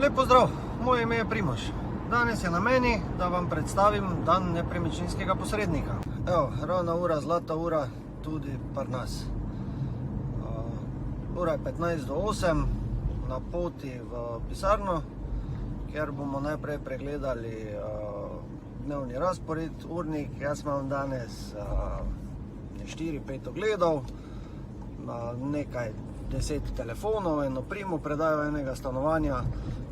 Lep pozdrav, moje ime je Primož. Danes je na meni, da vam predstavim dan nepremičninskega posrednika. Evo, ravna ura, zlata ura, tudi pri nas. Ura je 15 do 8, na poti v pisarno, kjer bomo najprej pregledali dnevni razpored, urnik. Jaz imam danes 4-5 ogledov, nekaj 10 telefonov, eno primo predajo enega stanovanja,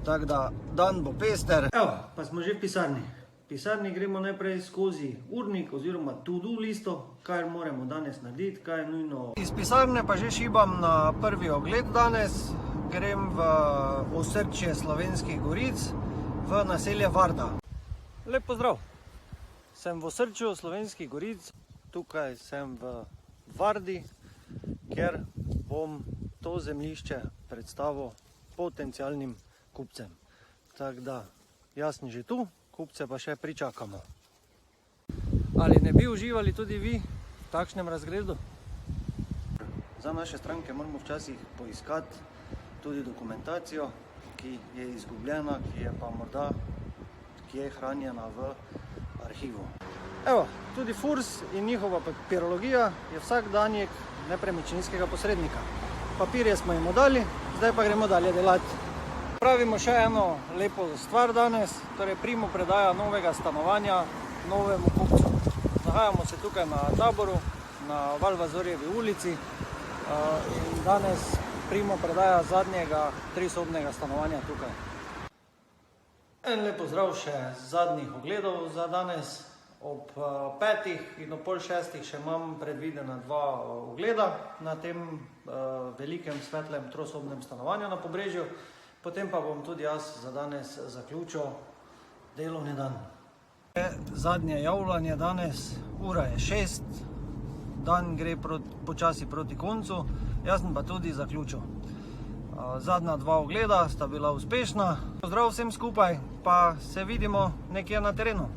tako da dan bo pester. Evo, pa smo že v pisarni. V pisarni gremo najprej skozi urnik oziroma to-do listo, kaj moramo danes narediti, kaj je nujno. Iz pisarne pa že šibam na prvi ogled danes. Grem v osrčje Slovenskih Goric, v naselje Varda. Lep pozdrav! Sem v osrčju Slovenskih Goric, tukaj sem v Vardi, kjer bom to zemljišče predstavil potencialnim kupcem. Tako da, jaz sem že tu, kupce pa še pričakamo. Ali ne bi uživali tudi vi v takšnem razgledu? Za naše stranke moramo včasih poiskati tudi dokumentacijo, ki je izgubljena, ki je pa morda kje hranjena v arhivu. Evo, tudi FURS in njihova papirologija je vsakdanjik nepremičninskega posrednika. Papirje smo jim dali, zdaj pa gremo dalje delati. Pravimo še eno lepo stvar danes, torej primo predaja novega stanovanja novemu kupcu. Nahajamo se tukaj na Taboru, na Valvazorjevi ulici in danes primo predaja zadnjega 3-sobnega stanovanja tukaj. En lep pozdrav še zadnjih ogledov za danes. Ob 5 in ob pol 6 še imam predvidena 2 ogleda na tem velikem svetlem trosobnem stanovanju na Pobrežju. Potem pa bom tudi jaz za danes zaključil delovni dan. Zadnje javljanje danes, ura je 6, dan gre počasi proti koncu, jaz sem pa tudi zaključil. Zadnja 2 ogleda sta bila uspešna. Pozdrav vsem skupaj, pa se vidimo nekje na terenu.